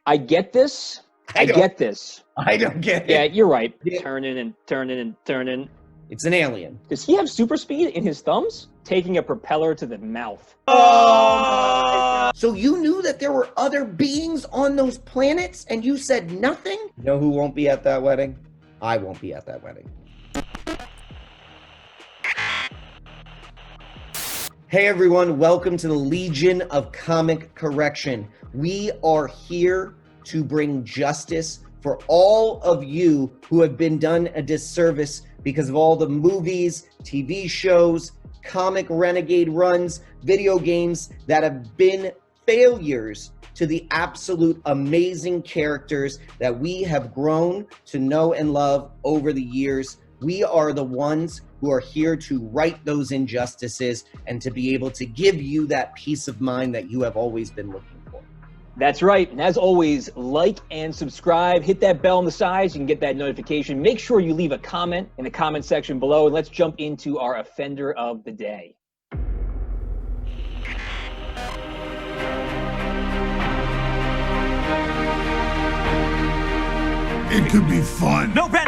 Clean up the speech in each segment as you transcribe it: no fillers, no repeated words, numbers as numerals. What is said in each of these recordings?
I get this. I get this. I don't get it. Yeah, you're right. Yeah. Turning and turning and turning. It's an alien. Does he have super speed in his thumbs? Taking a propeller to the mouth. So you knew that there were other beings on those planets and you said nothing? You know who won't be at that wedding? I won't be at that wedding. Hey everyone, welcome to the Legion of Comic Correction. We are here to bring justice for all of you who have been done a disservice because of all the movies, TV shows, comic renegade runs, video games that have been failures to the absolute amazing characters that we have grown to know and love over the years. We are the ones who are here to right those injustices and to be able to give you that peace of mind that you have always been looking for. That's right. And as always, like and subscribe. Hit that bell on the side so you can get that notification. Make sure you leave a comment in the comment section below. And let's jump into our offender of the day. It could be fun. No, Ben!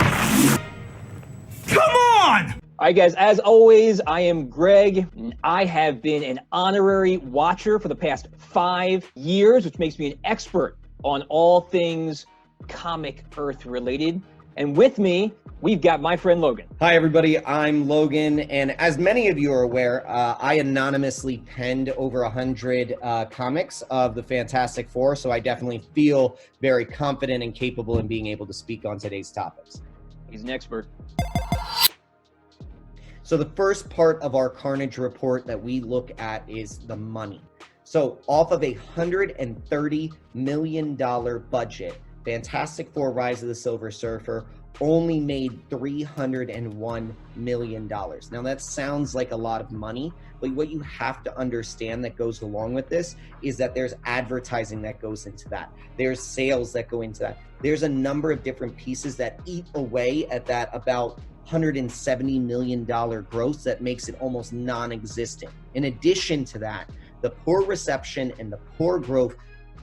Come on! All right, guys, as always, I am Greg. And I have been an honorary watcher for the past 5 years, which makes me an expert on all things Comic Earth related. And with me, we've got my friend Logan. Hi everybody, I'm Logan, and as many of you are aware, I anonymously penned over 100 comics of the Fantastic Four, so I definitely feel very confident and capable in being able to speak on today's topics. He's an expert. So the first part of our Carnage report that we look at is the money. So off of a $130 million budget, Fantastic Four: Rise of the Silver Surfer only made $301 million. Now that sounds like a lot of money, but what you have to understand that goes along with this is that there's advertising that goes into that. There's sales that go into that. There's a number of different pieces that eat away at that about $170 million gross that makes it almost non-existent. In addition to that, the poor reception and the poor growth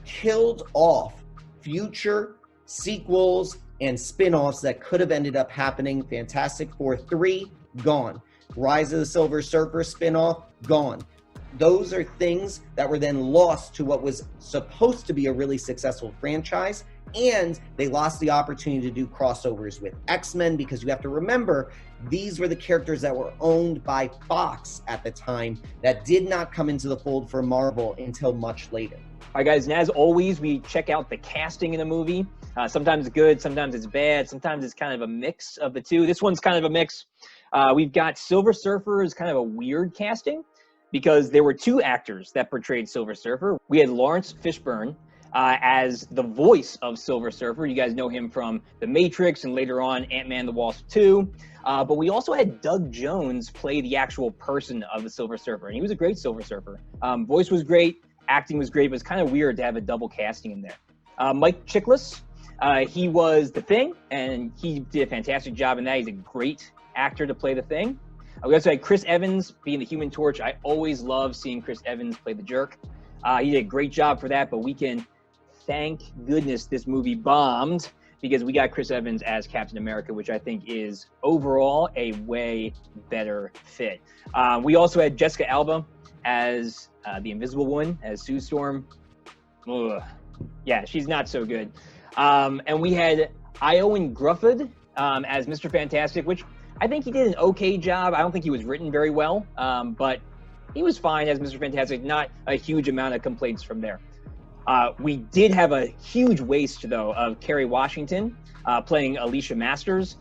killed off future sequels and spin-offs that could have ended up happening. Fantastic Four 3, gone. Rise of the Silver Surfer spin-off, gone. Those are things that were then lost to what was supposed to be a really successful franchise, and they lost the opportunity to do crossovers with X-Men because you have to remember, these were the characters that were owned by Fox at the time that did not come into the fold for Marvel until much later. All right, guys, and as always, we check out the casting in a movie. Sometimes it's good, sometimes it's bad, sometimes it's kind of a mix of the two. This one's kind of a mix. We've got Silver Surfer as kind of a weird casting because there were two actors that portrayed Silver Surfer. We had Lawrence Fishburne as the voice of Silver Surfer. You guys know him from The Matrix and later on Ant-Man the Wasp 2. But we also had Doug Jones play the actual person of the Silver Surfer, and he was a great Silver Surfer. Voice was great, acting was great, but it's kind of weird to have a double casting in there. Mike Chiklis, he was the Thing, and he did a fantastic job in that. He's a great actor to play the Thing. We also had Chris Evans being the Human Torch. I always love seeing Chris Evans play the Jerk. He did a great job for that, but we can thank goodness this movie bombed because we got Chris Evans as Captain America, which I think is overall a way better fit. We also had Jessica Alba as the Invisible Woman, as Sue Storm. Ugh. Yeah, she's not so good. And we had Ioan Gruffudd as Mr. Fantastic, which I think he did an okay job. I don't think he was written very well, but he was fine as Mr. Fantastic. Not a huge amount of complaints from there. We did have a huge waste, though, of Kerry Washington playing Alicia Masters.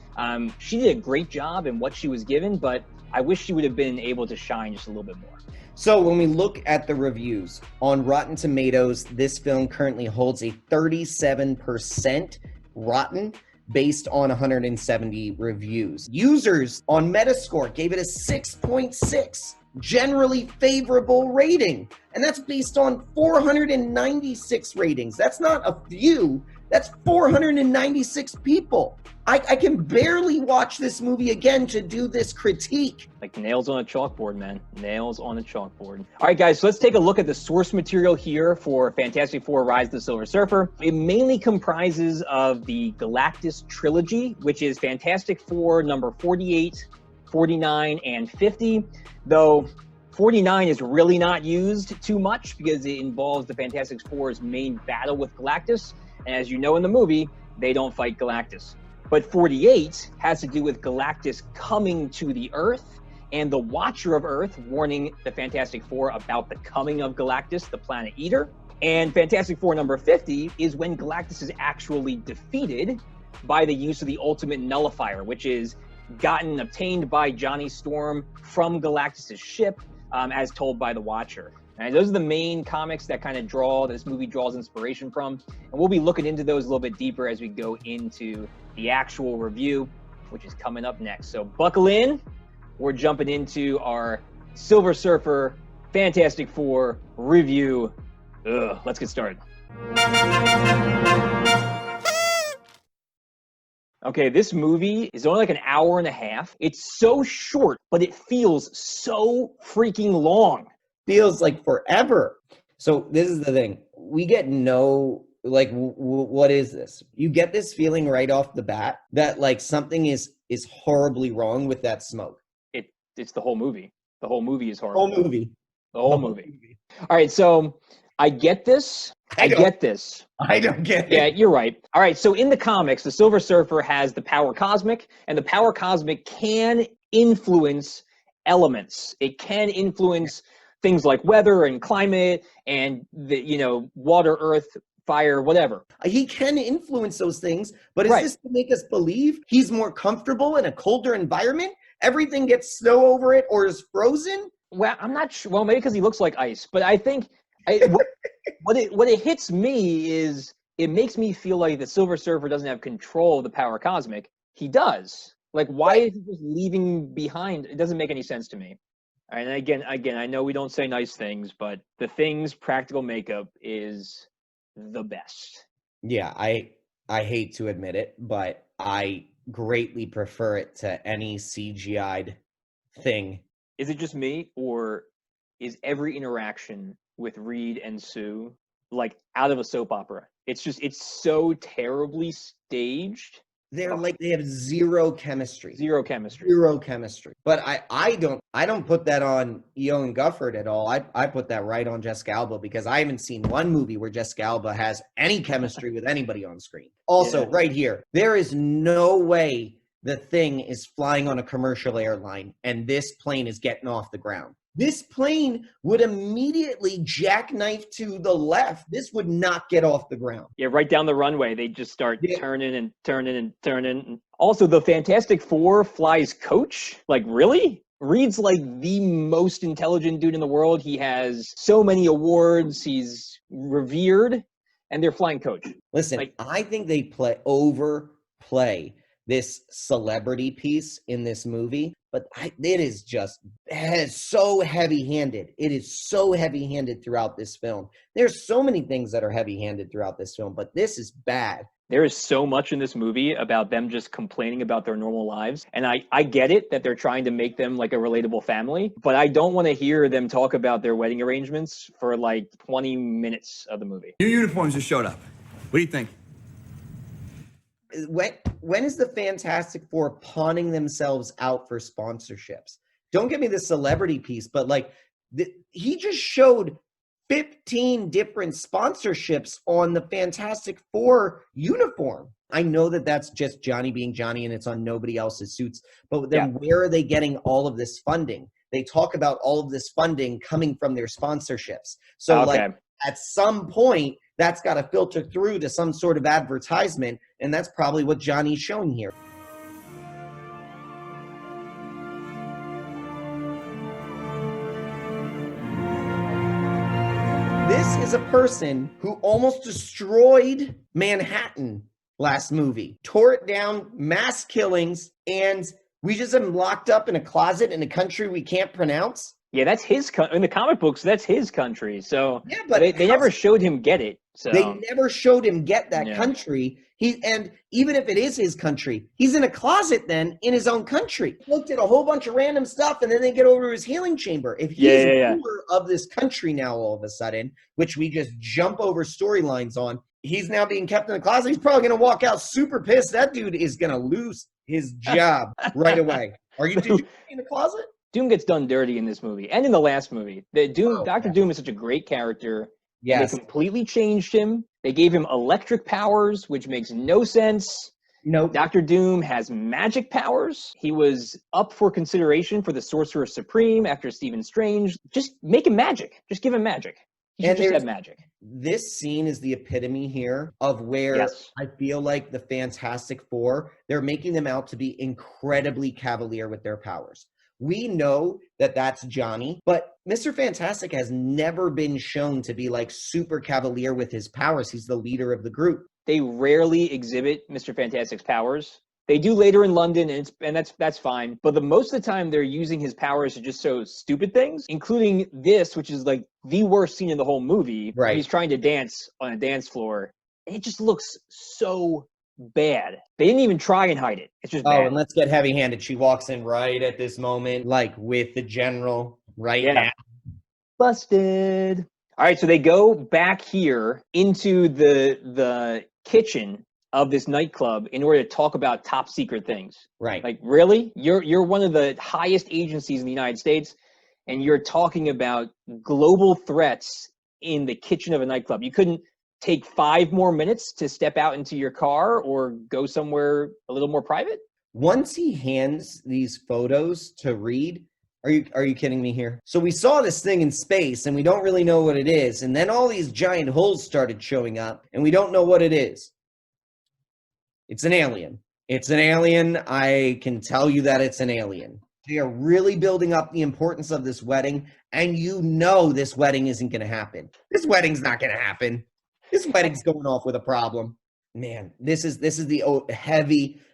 She did a great job in what she was given, but I wish she would have been able to shine just a little bit more. So when we look at the reviews on Rotten Tomatoes, this film currently holds a 37% rotten based on 170 reviews. Users on Metascore gave it a 6.6, generally favorable rating. And that's based on 496 ratings. That's not a few, that's 496 people. I can barely watch this movie again to do this critique. Like nails on a chalkboard, man. Nails on a chalkboard. All right, guys, so let's take a look at the source material here for Fantastic Four: Rise of the Silver Surfer. It mainly comprises of the Galactus trilogy, which is Fantastic Four number 48, 49, and 50, though 49 is really not used too much because it involves the Fantastic Four's main battle with Galactus, and as you know in the movie, they don't fight Galactus. But 48 has to do with Galactus coming to the Earth and the Watcher of Earth warning the Fantastic Four about the coming of Galactus, the Planet Eater. And Fantastic Four number 50 is when Galactus is actually defeated by the use of the Ultimate Nullifier, which is obtained by Johnny Storm from Galactus's ship, as told by the Watcher. And those are the main comics that kind of this movie draws inspiration from. And we'll be looking into those a little bit deeper as we go into the actual review, which is coming up next. So buckle in. We're jumping into our Silver Surfer Fantastic Four review. Let's get started. Okay, this movie is only like an hour and a half. It's so short, but it feels so freaking long. Feels like forever. So this is the thing. We get no, like, what is this? You get this feeling right off the bat that like something is horribly wrong with that smoke. It's the whole movie. The whole movie is horrible. The whole movie. All right, so I get this. I get this. I don't get it. Yeah, you're right. All right, so in the comics, the Silver Surfer has the power cosmic, and the power cosmic can influence elements. It can influence things like weather and climate and water, earth, fire, whatever. He can influence those things, but is Right. this to make us believe he's more comfortable in a colder environment? Everything gets snow over it or is frozen? Well, I'm not sure. Well, maybe because he looks like ice, but I think what it hits me is it makes me feel like the Silver Surfer doesn't have control of the power cosmic. He does. Like, why is he just leaving behind? It doesn't make any sense to me. All right, and again, I know we don't say nice things, but the Thing's practical makeup is the best. Yeah, I hate to admit it, but I greatly prefer it to any CGI'd thing. Is it just me, or is every interaction with Reed and Sue like out of a soap opera? It's so terribly staged. They're like, they have zero chemistry. Zero chemistry. Zero chemistry. But I don't put that on Ewan Gufford at all. I put that right on Jessica Alba because I haven't seen one movie where Jessica Alba has any chemistry with anybody on screen. Also, right here, there is no way the Thing is flying on a commercial airline and this plane is getting off the ground. This plane would immediately jackknife to the left. This would not get off the ground. Yeah, right down the runway. They just start turning and turning and turning. Also, the Fantastic Four flies coach. Like, really? Reed's like the most intelligent dude in the world. He has so many awards. He's revered, and they're flying coach. Listen, I think they overplay this celebrity piece in this movie, but it is so heavy-handed. It is so heavy-handed throughout this film. There's so many things that are heavy-handed throughout this film, but this is bad. There is so much in this movie about them just complaining about their normal lives. And I get it that they're trying to make them like a relatable family, but I don't want to hear them talk about their wedding arrangements for like 20 minutes of the movie. New uniforms just showed up. What do you think? When is the Fantastic Four pawning themselves out for sponsorships? Don't give me the celebrity piece, but like he just showed 15 different sponsorships on the Fantastic Four uniform. I know that that's just Johnny being Johnny and it's on nobody else's suits, but then where are they getting all of this funding? They talk about all of this funding coming from their sponsorships. So like at some point, that's got to filter through to some sort of advertisement, and that's probably what Johnny's showing here. This is a person who almost destroyed Manhattan last movie, tore it down, mass killings, and we just have him locked up in a closet in a country we can't pronounce. Yeah, that's his in the comic books. That's his country. So Yeah, but they never showed him get it. So they never showed him get that Yeah. country. And even if it is his country, he's in a closet then in his own country. He looked at a whole bunch of random stuff, and then they get over to his healing chamber. If he's ruler of this country now, all of a sudden, which we just jump over storylines on, he's now being kept in the closet. He's probably going to walk out super pissed. That dude is going to lose his job right away. Did you in the closet? Doom gets done dirty in this movie and in the last movie. Dr. Doom is such a great character. Yes. They completely changed him. They gave him electric powers, which makes no sense. Nope. Dr. Doom has magic powers. He was up for consideration for the Sorcerer Supreme after Stephen Strange. Just make him magic. Just give him magic. He should just have magic. This scene is the epitome here of where I feel like the Fantastic Four, they're making them out to be incredibly cavalier with their powers. We know that that's Johnny, but Mr. Fantastic has never been shown to be like super cavalier with his powers. He's the leader of the group. They rarely exhibit Mr. Fantastic's powers. They do later in London, and that's fine. But most of the time, they're using his powers to just show stupid things, including this, which is like the worst scene in the whole movie. Right. He's trying to dance on a dance floor. It just looks so bad. They didn't even try and hide it. It's just bad. Oh, and let's get heavy-handed. She walks in right at this moment, like with the general now. Busted. All right, so they go back here into the kitchen of this nightclub in order to talk about top secret things. Right. Like, really? You're one of the highest agencies in the United States, and you're talking about global threats in the kitchen of a nightclub. You couldn't take 5 more minutes to step out into your car or go somewhere a little more private? Once he hands these photos to Reed, are you kidding me here? So we saw this thing in space and we don't really know what it is. And then all these giant holes started showing up and we don't know what it is. It's an alien. It's an alien. I can tell you that it's an alien. They are really building up the importance of this wedding. And you know this wedding isn't going to happen. This wedding's not going to happen. This wedding's going off with a problem. Man, this is the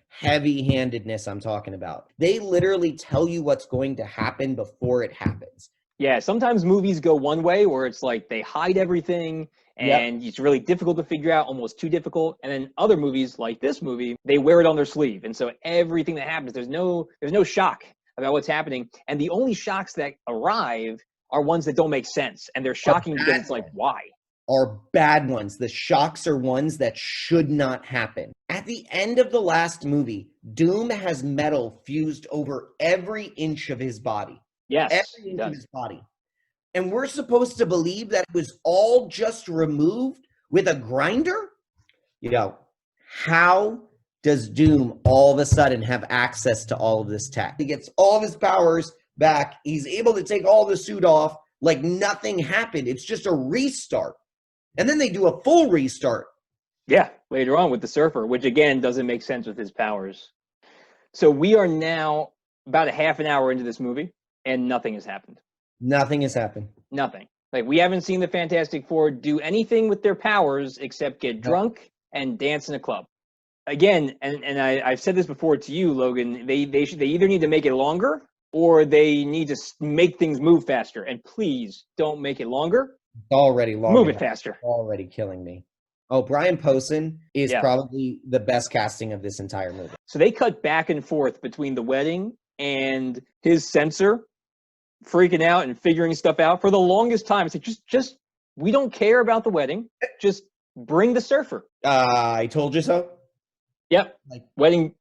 heavy-handedness I'm talking about. They literally tell you what's going to happen before it happens. Yeah, sometimes movies go one way where it's like they hide everything and it's really difficult to figure out, almost too difficult. And then other movies, like this movie, they wear it on their sleeve. And so everything that happens, there's no shock about what's happening. And the only shocks that arrive are ones that don't make sense. And they're shocking because it's like, why? Are bad ones. The shocks are ones that should not happen. At the end of the last movie, Doom has metal fused over every inch of his body. Yes. Every inch of his body. And we're supposed to believe that it was all just removed with a grinder? How does Doom all of a sudden have access to all of this tech? He gets all of his powers back. He's able to take all the suit off like nothing happened. It's just a restart. And then they do a full restart. Yeah, later on with the Surfer, which again doesn't make sense with his powers. So we are now about a half an hour into this movie, and nothing has happened. Nothing has happened. Nothing. Like, we haven't seen the Fantastic Four do anything with their powers except get drunk and dance in a club. Again, and I've said this before to you, Logan, they either need to make it longer or they need to make things move faster. And please don't make it longer. It's already long. Move it faster. Already killing me. Oh, Brian Posehn is probably the best casting of this entire movie. So they cut back and forth between the wedding and his censor freaking out and figuring stuff out for the longest time. It's like, just we don't care about the wedding. Just bring the Surfer. I told you so. Yep. Wedding.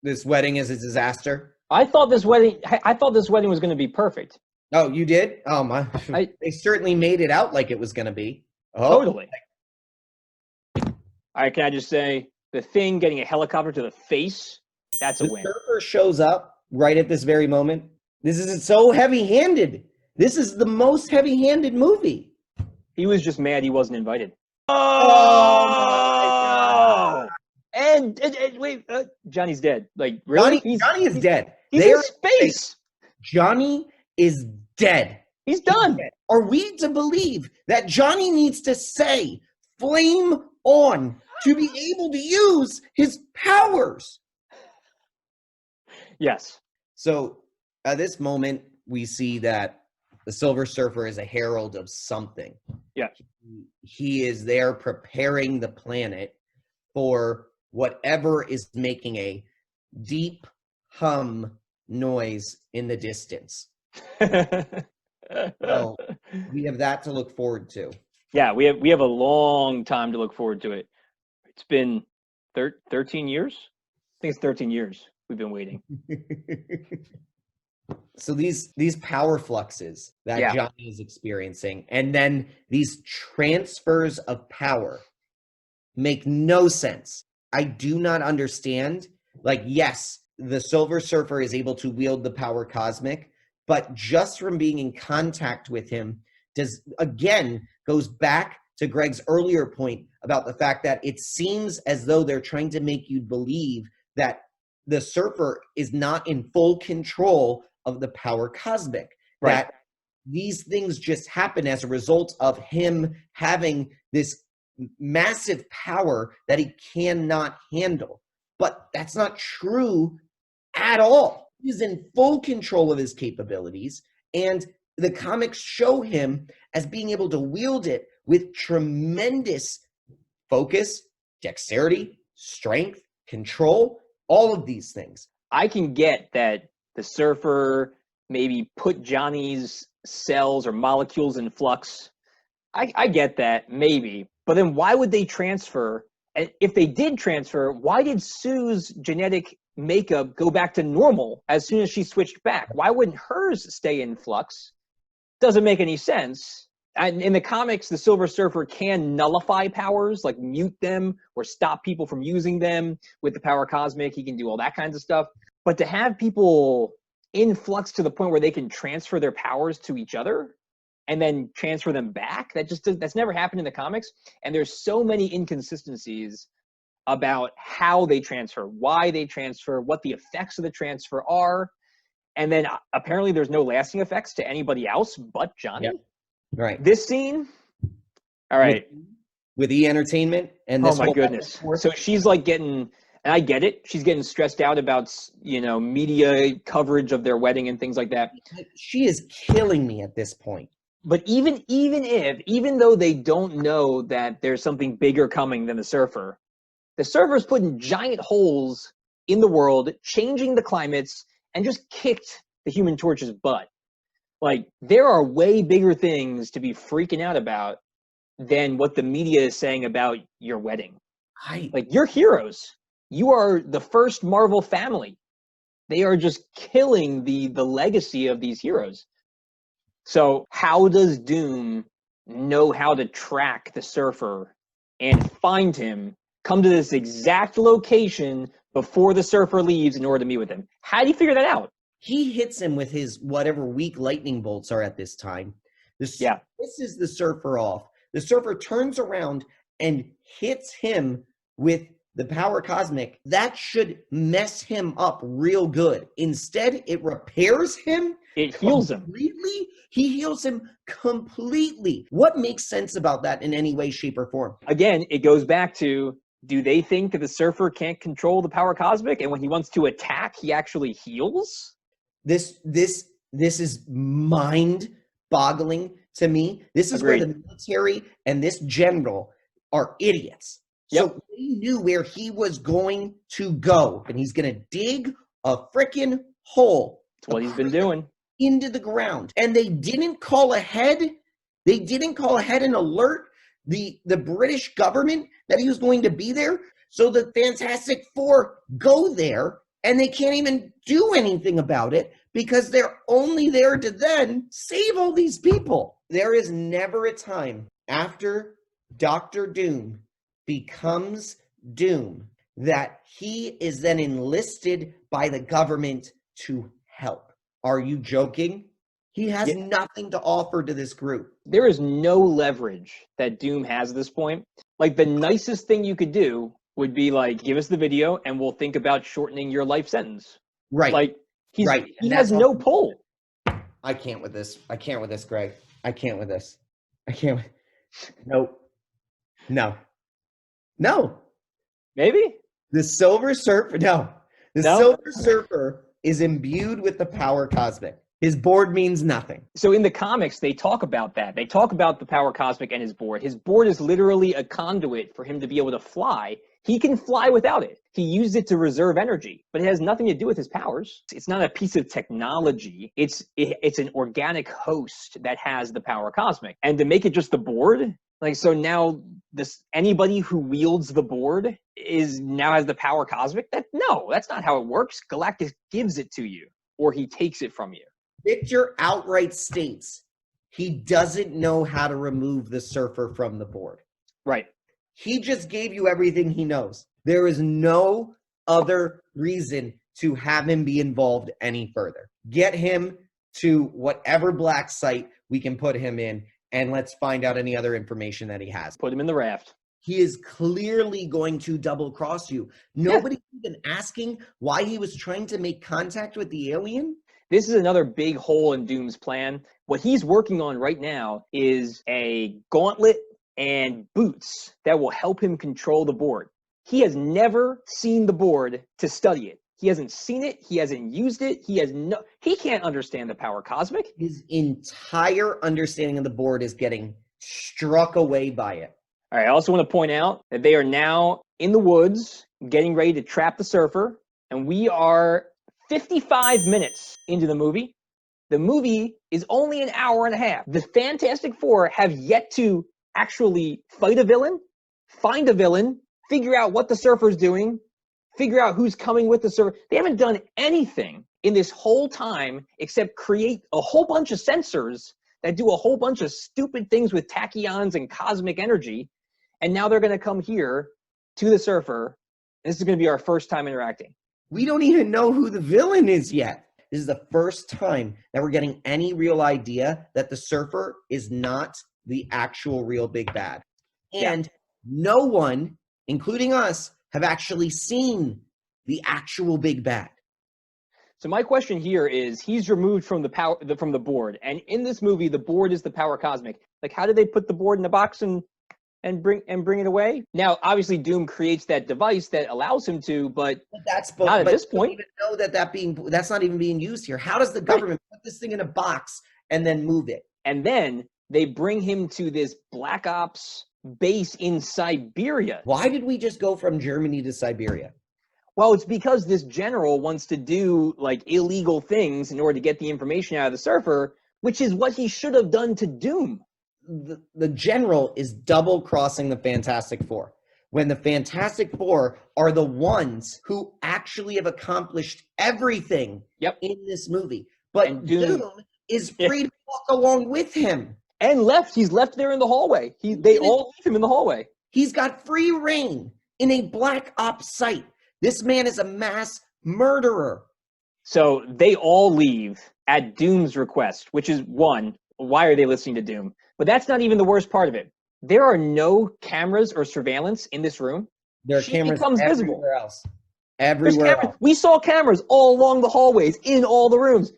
This wedding is a disaster. I thought this wedding was going to be perfect. Oh, you did? Oh my! They certainly made it out like it was going to be. Oh. Totally. All right, can I just say, the Thing getting a helicopter to the face, that's a win. The Surfer shows up right at this very moment. This is so heavy-handed. This is the most heavy-handed movie. He was just mad he wasn't invited. Oh! And wait, Johnny's dead. Like, really? Johnny is dead. He's in space. Johnny is dead. He's done. Are we to believe that Johnny needs to say flame on to be able to use his powers? Yes. So at this moment, we see that The Silver Surfer is a herald of something. Yeah. He is there preparing the planet for whatever is making a deep hum noise in the distance. So we have that to look forward to. Yeah, we have a long time to look forward to it. It's been 13 years. I think it's 13 years we've been waiting. So these power fluxes that Yeah. Johnny is experiencing, and then these transfers of power make no sense. I do not understand. Like, yes, the Silver Surfer is able to wield the power cosmic, but just from being in contact with him goes back to Greg's earlier point about the fact that it seems as though they're trying to make you believe that the Surfer is not in full control of the power cosmic. Right. That these things just happen as a result of him having this massive power that he cannot handle. But that's not true at all. He's in full control of his capabilities, and the comics show him as being able to wield it with tremendous focus, dexterity, strength, control, all of these things. I can get that the Surfer maybe put Johnny's cells or molecules in flux. I get that, maybe. But then why would they transfer? And if they did transfer, why did Sue's genetic makeup go back to normal as soon as she switched back? Why wouldn't hers stay in flux? Doesn't make any sense. And in the comics, the Silver Surfer can nullify powers, like mute them or stop people from using them with the power cosmic. He can do all that kinds of stuff. But to have people in flux to the point where they can transfer their powers to each other and then transfer them back, that's never happened in the comics. And there's so many inconsistencies about how they transfer, why they transfer, what the effects of the transfer are. And then apparently there's no lasting effects to anybody else but Johnny. Yep. Right. This scene, all right. With E! Entertainment and this Oh my goodness. So she's like getting, and I get it, she's getting stressed out about, media coverage of their wedding and things like that. She is killing me at this point. But even though they don't know that there's something bigger coming than the Surfer's putting giant holes in the world, changing the climates, and just kicked the Human Torch's butt. Like, there are way bigger things to be freaking out about than what the media is saying about your wedding. Like, you're heroes. You are the first Marvel family. They are just killing the legacy of these heroes. So how does Doom know how to track the Surfer and find him, come to this exact location before the Surfer leaves in order to meet with him? How do you figure that out? He hits him with his whatever weak lightning bolts are at this time. This is the Surfer off. The Surfer turns around and hits him with the power cosmic. That should mess him up real good. Instead, it repairs him. It heals him. Completely. He heals him completely. What makes sense about that in any way, shape, or form? Again, it goes back to, do they think that the Surfer can't control the power cosmic, and when he wants to attack, he actually heals? This is mind-boggling to me. This is Agreed. where the military and this general are idiots. Yep. So they knew where he was going to go, and he's going to dig a freaking hole. That's what he's been doing. Into the ground. And they didn't call ahead. They didn't call ahead and alert the British government that he was going to be there. So the Fantastic Four go there, and they can't even do anything about it because they're only there to then save all these people. There is never a time after Dr. Doom becomes Doom that he is then enlisted by the government to help. Are you joking? He has nothing to offer to this group. There is no leverage that Doom has at this point. Like, the nicest thing you could do would be like, give us the video and we'll think about shortening your life sentence. Right. Like, he That's has no pull. I can't with this. I can't with this, Greg. I can't with this. I can't. Nope. No. Maybe? The Silver Surfer. No. The No? Silver Surfer is imbued with the power cosmic. His board means nothing. So in the comics, they talk about that. They talk about the power cosmic and his board. His board is literally a conduit for him to be able to fly. He can fly without it. He used it to reserve energy, but it has nothing to do with his powers. It's not a piece of technology. It's an organic host that has the power cosmic. And to make it just the board, like, so now anybody who wields the board now has the power cosmic. No, that's not how it works. Galactus gives it to you, or he takes it from you. Victor outright states he doesn't know how to remove the Surfer from the board. Right. He just gave you everything he knows. There is no other reason to have him be involved any further. Get him to whatever black site we can put him in, and let's find out any other information that he has. Put him in the raft. He is clearly going to double cross you. Nobody's even asking why he was trying to make contact with the alien. This is another big hole in Doom's plan. What he's working on right now is a gauntlet and boots that will help him control the board. He has never seen the board to study it. He hasn't seen it. He hasn't used it. He can't understand the power cosmic. His entire understanding of the board is getting struck away by it. All right, I also want to point out that they are now in the woods getting ready to trap the Surfer, and we are 55 minutes into the movie. The movie is only an hour and a half. The Fantastic Four have yet to actually fight a villain, find a villain, figure out what the Surfer's doing, figure out who's coming with the Surfer. They haven't done anything in this whole time except create a whole bunch of sensors that do a whole bunch of stupid things with tachyons and cosmic energy. And now they're going to come here to the Surfer. And this is going to be our first time interacting. We don't even know who the villain is yet. This is the first time that we're getting any real idea that the Surfer is not the actual real big bad. And no one, including us, have actually seen the actual big bad. So my question here is, he's removed from the board, and in this movie, the board is the power cosmic. Like, how did they put the board in the box and bring it away? Now, obviously, Doom creates that device that allows him to, but not at this point. Even know that's not even being used here. How does the government put this thing in a box and then move it? And then they bring him to this Black Ops base in Siberia. Why did we just go from Germany to Siberia? Well, it's because this general wants to do like illegal things in order to get the information out of the Surfer, which is what he should have done to Doom. The general is double crossing the Fantastic Four, when the Fantastic Four are the ones who actually have accomplished everything in this movie. But Doom is free to walk along with him. And he's left there in the hallway. They all leave him in the hallway. He's got free reign in a Black Ops site. This man is a mass murderer. So they all leave at Doom's request, which is one, why are they listening to Doom? But that's not even the worst part of it. There are no cameras or surveillance in this room. There are cameras everywhere else. Everywhere else. We saw cameras all along the hallways, in all the rooms.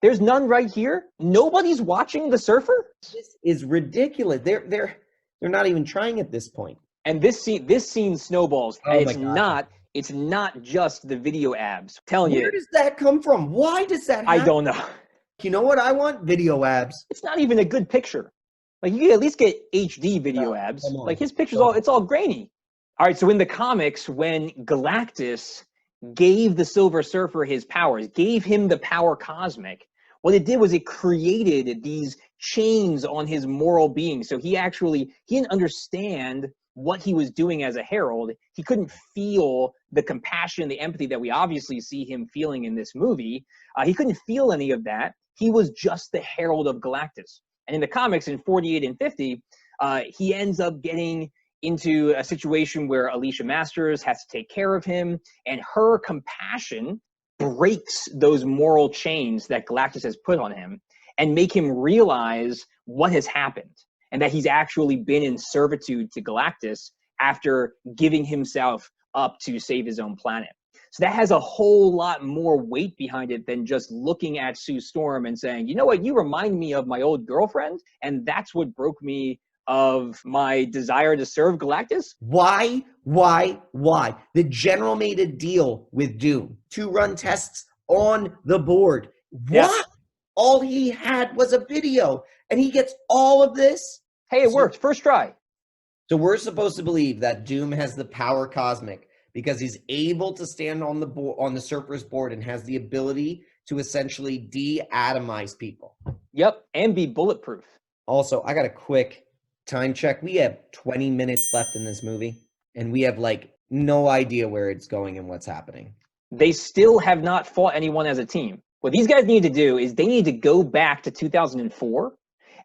There's none right here. Nobody's watching the Surfer. This is ridiculous. They're not even trying at this point. And this scene snowballs. Oh, and it's not just the video abs. I'm telling you. Where does that come from? Why does that happen? I don't know. You know what I want? Video abs. It's not even a good picture. Like, you can at least get HD video abs. Like, his picture's it's all grainy. All right, so in the comics, when Galactus gave the Silver Surfer his powers, gave him the power cosmic, what it did was it created these chains on his moral being. So he didn't understand what he was doing as a herald. He couldn't feel the compassion, the empathy that we obviously see him feeling in this movie. He couldn't feel any of that. He was just the herald of Galactus. And in the comics, in 48 and 50, he ends up getting into a situation where Alicia Masters has to take care of him, and her compassion breaks those moral chains that Galactus has put on him and make him realize what has happened and that he's actually been in servitude to Galactus after giving himself up to save his own planet. So that has a whole lot more weight behind it than just looking at Sue Storm and saying, you know what, you remind me of my old girlfriend, and that's what broke me of my desire to serve Galactus. Why? The general made a deal with Doom to run tests on the board. Why? All he had was a video, and he gets all of this. Hey, it worked. First try. So we're supposed to believe that Doom has the power cosmic because he's able to stand on the Surfer's board and has the ability to essentially de-atomize people. Yep, and be bulletproof. Also, I got a quick time check. We have 20 minutes left in this movie, and we have like no idea where it's going and what's happening. They still have not fought anyone as a team. What these guys need to do is they need to go back to 2004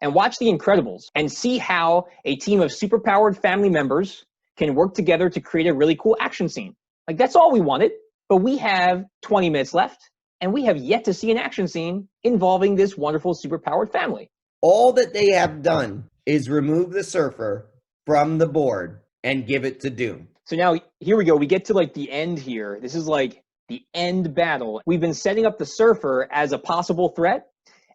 and watch The Incredibles and see how a team of superpowered family members can work together to create a really cool action scene. Like, that's all we wanted, but we have 20 minutes left, and we have yet to see an action scene involving this wonderful superpowered family. All that they have done is remove the Surfer from the board and give it to Doom. So now, here we go. We get to, like, the end here. This is, like, the end battle. We've been setting up the Surfer as a possible threat,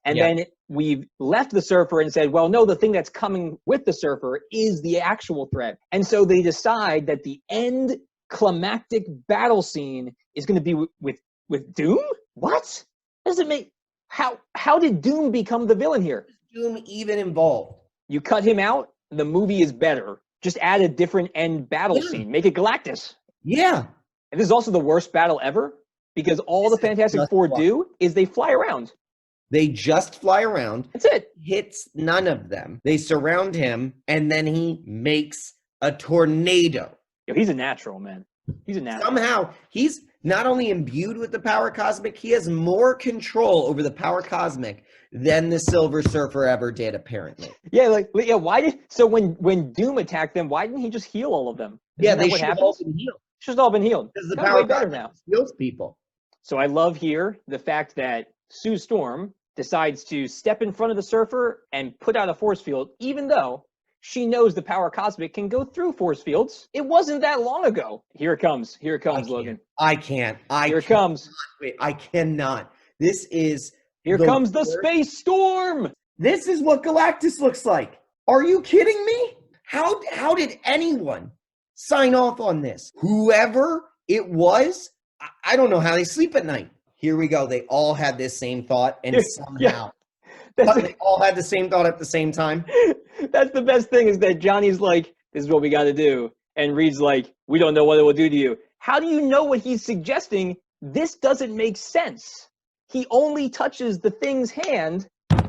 and then we've left the Surfer and said, well, no, the thing that's coming with the Surfer is the actual threat. And so they decide that the end climactic battle scene is going to be with Doom? What? Does it make... How did Doom become the villain here? Doom even involved? You cut him out, the movie is better. Just add a different end battle scene. Make it Galactus. Yeah. And this is also the worst battle ever, because all the Fantastic Four do is they fly around. They just fly around. That's it. Hits none of them. They surround him, and then he makes a tornado. Yo, he's a natural, man. He's a natural. Somehow, he's not only imbued with the power cosmic, he has more control over the power cosmic than the Silver Surfer ever did, apparently. Yeah, why did... So when Doom attacked them, why didn't he just heal all of them? They should have all been healed. Should have all been healed. Because the Got power way better cosmic now. heals people. So I love here the fact that Sue Storm decides to step in front of the Surfer and put out a force field, even though she knows the power cosmic can go through force fields. It wasn't that long ago. Here it comes. Here it comes, Logan. I can't. Here it comes. Wait, I cannot. This is... Here comes the space storm. This is what Galactus looks like. Are you kidding me? How did anyone sign off on this? Whoever it was, I don't know how they sleep at night. Here we go. They all had this same thought, and somehow they all had the same thought at the same time. That's the best thing, is that Johnny's like, this is what we got to do. And Reed's like, we don't know what it will do to you. How do you know what he's suggesting? This doesn't make sense. He only touches the Thing's hand,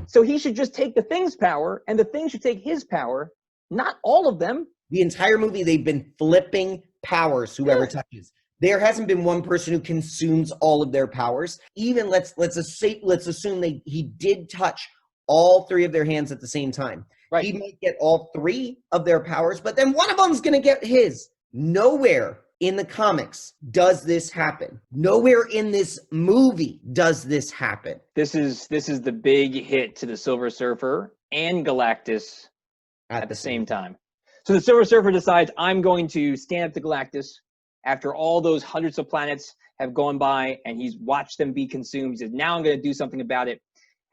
so he should just take the Thing's power, and the Thing should take his power, not all of them. The entire movie, they've been flipping powers, whoever touches. There hasn't been one person who consumes all of their powers. Even let's assume he did touch all three of their hands at the same time. Right. He might get all three of their powers, but then one of them's going to get his. Nowhere in the comics does this happen. Nowhere in this movie does this happen. This is the big hit to the Silver Surfer and Galactus at the same time. So the Silver Surfer decides, I'm going to stand up to Galactus after all those hundreds of planets have gone by and he's watched them be consumed. He says, now I'm going to do something about it.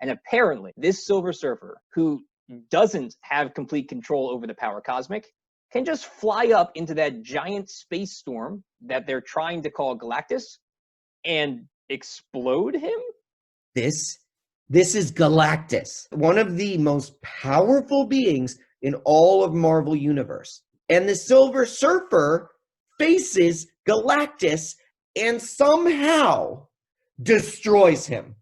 And apparently this Silver Surfer, who doesn't have complete control over the power cosmic, can just fly up into that giant space storm that they're trying to call Galactus and explode him? This is Galactus, one of the most powerful beings in all of Marvel Universe. And the Silver Surfer faces Galactus and somehow destroys him.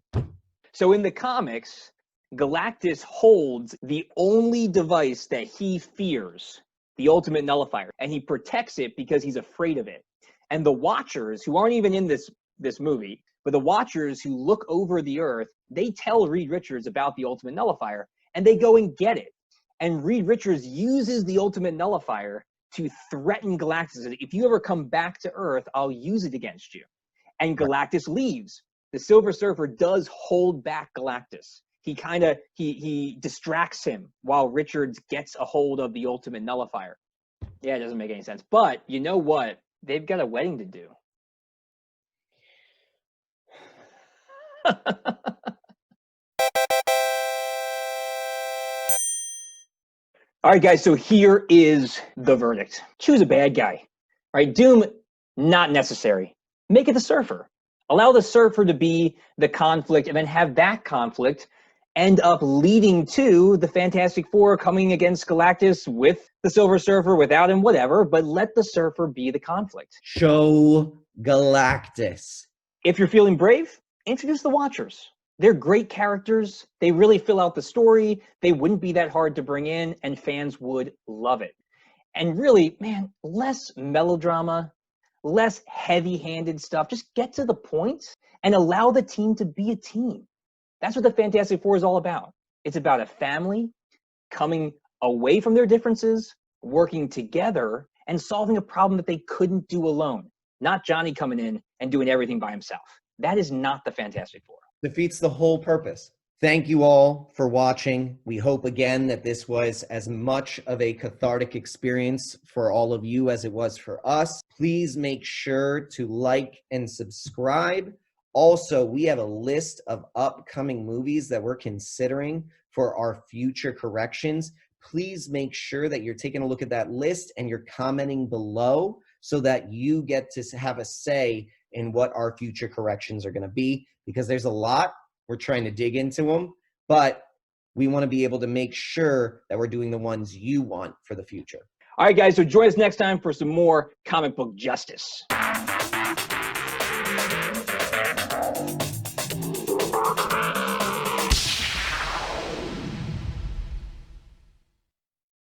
So in the comics, Galactus holds the only device that he fears, the Ultimate Nullifier, and he protects it because he's afraid of it. And the Watchers, who aren't even in this movie, but the Watchers who look over the Earth, they tell Reed Richards about the Ultimate Nullifier, and they go and get it. And Reed Richards uses the Ultimate Nullifier to threaten Galactus. If you ever come back to Earth, I'll use it against you. And Galactus leaves. The Silver Surfer does hold back Galactus. He distracts him while Richards gets a hold of the Ultimate Nullifier. Yeah, it doesn't make any sense. But you know what? They've got a wedding to do. All right, guys, so here is the verdict. Choose a bad guy. All right, Doom, not necessary. Make it the Surfer. Allow the Surfer to be the conflict and then have that conflict end up leading to the Fantastic Four coming against Galactus with the Silver Surfer, without him, whatever, but let the Surfer be the conflict. Show Galactus. If you're feeling brave, introduce the Watchers. They're great characters. They really fill out the story. They wouldn't be that hard to bring in, and fans would love it. And really, man, less melodrama, less heavy-handed stuff. Just get to the point and allow the team to be a team. That's what the Fantastic Four is all about. It's about a family coming away from their differences, working together, and solving a problem that they couldn't do alone. Not Johnny coming in and doing everything by himself. That is not the Fantastic Four. Defeats the whole purpose. Thank you all for watching. We hope again that this was as much of a cathartic experience for all of you as it was for us. Please make sure to like and subscribe. Also, we have a list of upcoming movies that we're considering for our future corrections. Please make sure that you're taking a look at that list and you're commenting below so that you get to have a say in what our future corrections are going to be, because there's a lot. We're trying to dig into them, but we want to be able to make sure that we're doing the ones you want for the future. All right, guys, so join us next time for some more comic book justice.